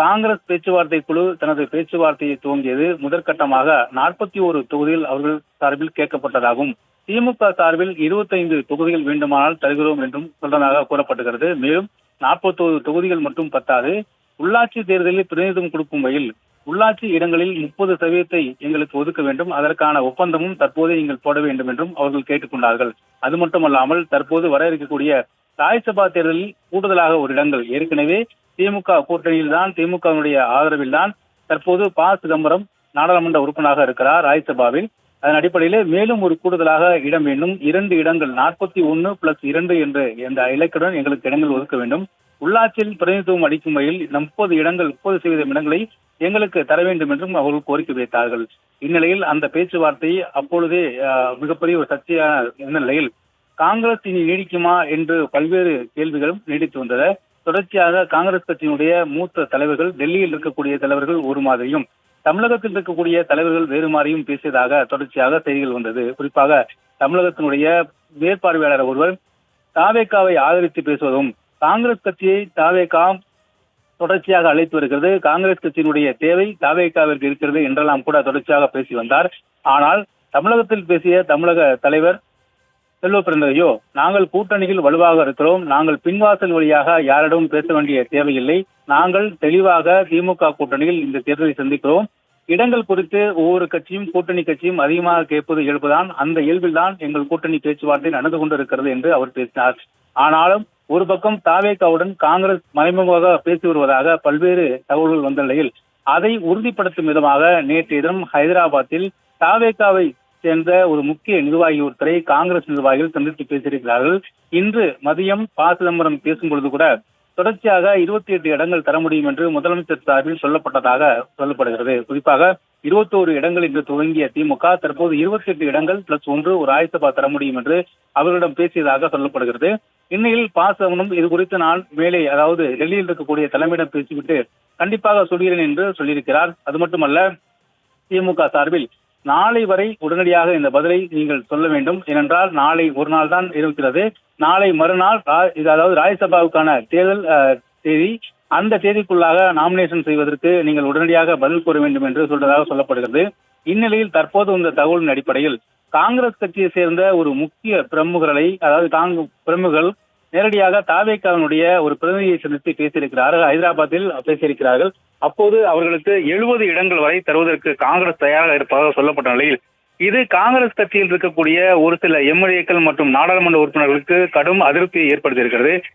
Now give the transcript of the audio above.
காங்கிரஸ் பேச்சுவார்த்தை குழு தனது பேச்சுவார்த்தையை துவங்கியது. முதற்கட்டமாக 41 தொகுதிகள் அவர்கள் சார்பில் கேட்கப்பட்டதாகவும், திமுக சார்பில் 25 தொகுதிகள் வேண்டுமானால் தருகிறோம் என்றும் சொல்றதாக கூறப்பட்டுகிறது. மேலும் 41 தொகுதிகள் மட்டும் பத்தாது, உள்ளாட்சி தேர்தலில் பிரதிநிதித்துவம் கொடுக்கும் வகையில் உள்ளாட்சி இடங்களில் 30% எங்களுக்கு ஒதுக்க வேண்டும், அதற்கான ஒப்பந்தமும் தற்போது நீங்கள் போட வேண்டும் என்றும் அவர்கள் கேட்டுக்கொண்டார்கள். அது மட்டுமல்லாமல் தற்போது வர இருக்கக்கூடிய ராஜ்யசபா தேர்தலில் கூடுதலாக ஒரு இடங்கள் ஏற்கனவே திமுக கூட்டணியில் தான், திமுகவினுடைய ஆதரவில் தான் தற்போது ப. சிதம்பரம் நாடாளுமன்ற உறுப்பினராக இருக்கிறார் ராஜ்யசபாவில். அதன் அடிப்படையிலே மேலும் ஒரு கூடுதலாக இடம் வேண்டும். 2 இடங்கள் 41+2 என்ற இந்த இலக்குடன் எங்களுக்கு இடங்கள் ஒதுக்க வேண்டும். உள்ளாட்சியில் பிரதிநிதித்துவம் அளிக்கும் வகையில் 30 இடங்கள் 30% இடங்களை எங்களுக்கு தர வேண்டும் என்றும் அவர்கள் கோரிக்கை வைத்தார்கள். இந்நிலையில் அந்த பேச்சுவார்த்தை அப்பொழுதே மிகப்பெரிய ஒரு சர்ச்சையான நிலையில் காங்கிரஸ் இனி நீடிக்குமா என்று பல்வேறு கேள்விகளும் நீடித்து வந்தது. தொடர்ச்சியாக காங்கிரஸ் கட்சியினுடைய மூத்த தலைவர்கள், டெல்லியில் இருக்கக்கூடிய தலைவர்கள் ஒரு மாதிரியும், தமிழகத்தில் இருக்கக்கூடிய தலைவர்கள் வேறு மாதிரியும் பேசியதாக தொடர்ச்சியாக செய்திகள் வந்தது. குறிப்பாக தமிழகத்தினுடைய மேற்பார்வையாளர் ஒருவர் தாவேகாவை ஆதரித்து பேசுவதும், காங்கிரஸ் கட்சியை தாவேகா தொடர்ச்சியாக அழைத்து வருகிறது, காங்கிரஸ் கட்சியினுடைய தேவை தாவேகாவிற்கு இருக்கிறது என்றெல்லாம் கூட தொடர்ச்சியாக பேசி வந்தார். ஆனால் தமிழகத்தில் பேசிய தமிழக தலைவர் செல்வ பிறந்தகையோ, நாங்கள் கூட்டணியில் வலுவாக இருக்கிறோம், நாங்கள் பின்வாசல் வழியாக யாரிடமும் பேச வேண்டிய தேவையில்லை, நாங்கள் தெளிவாக திமுக கூட்டணியில் இந்த தேர்தலை சந்திக்கிறோம், இடங்கள் குறித்து ஒவ்வொரு கட்சியும் கூட்டணி கட்சியும் அதிகமாக கேட்பது இயல்புதான், அந்த இயல்பில் தான் எங்கள் கூட்டணி பேச்சுவார்த்தை நடந்து கொண்டிருக்கிறது என்று அவர் பேசினார். ஆனாலும் ஒரு பக்கம் தாவேகாவுடன் காங்கிரஸ் மறைமுகமாக பேசி வருவதாக பல்வேறு தகவல்கள் வந்த நிலையில் அதை உறுதிப்படுத்தும் விதமாக நேற்றைய தினம் ஹைதராபாத்தில் தாவேகாவை சேர்ந்த ஒரு முக்கிய நிர்வாகி ஒருத்தரை காங்கிரஸ் நிர்வாகிகள் சந்தித்து பேசியிருக்கிறார்கள். இன்று மதியம் ப. சிதம்பரம் பேசும் பொழுது கூட தொடர்ச்சியாக 28 இடங்கள் தர முடியும் என்று முதலமைச்சர் சார்பில் சொல்லப்பட்டதாக சொல்லப்படுகிறது. குறிப்பாக 21 இடங்கள் என்று துவங்கிய திமுக தற்போது 28 இடங்கள் +1 ஒரு ராஜ்யசபா தர முடியும் என்று அவர்களிடம் பேசியதாக சொல்லப்படுகிறது. இந்நிலையில் ப. சிதம்பரம் இது குறித்து நான் மேலே, அதாவது டெல்லியில் இருக்கக்கூடிய தலைமையிடம் பேசிவிட்டு கண்டிப்பாக சொல்கிறேன் என்று சொல்லியிருக்கிறார். அது மட்டுமல்ல, திமுக சார்பில் நாளை வரை உடனடியாக இந்த பதிலை நீங்கள் சொல்ல வேண்டும், ஏனென்றால் நாளை ஒரு நாள் தான் இருக்கிறது, நாளை மறுநாள் அதாவது ராஜ்யசபாவுக்கான தேர்தல் தேதி, அந்த தேதிக்குள்ளாக நாமினேஷன் செய்வதற்கு நீங்கள் உடனடியாக பதில் கூற வேண்டும் என்று சொல்றதாக சொல்லப்படுகிறது. இந்நிலையில் தற்போது இந்த தகவலின் அடிப்படையில் காங்கிரஸ் கட்சியை சேர்ந்த ஒரு முக்கிய பிரமுகர்களை, அதாவது பிரமுகர்கள் நேரடியாக தாவேகாவினுடைய ஒரு பிரதிநிதியை சந்தித்து பேசியிருக்கிறார்கள், ஹைதராபாத்தில் பேசியிருக்கிறார்கள். அப்போது அவர்களுக்கு 70 இடங்கள் வரை தருவதற்கு காங்கிரஸ் தயாராக இருப்பதாக சொல்லப்பட்ட நிலையில் இது காங்கிரஸ் கட்சியில் இருக்கக்கூடிய ஒரு சில எம்எல்ஏக்கள் மற்றும் நாடாளுமன்ற உறுப்பினர்களுக்கு கடும் அதிருப்தியை ஏற்படுத்தியிருக்கிறது.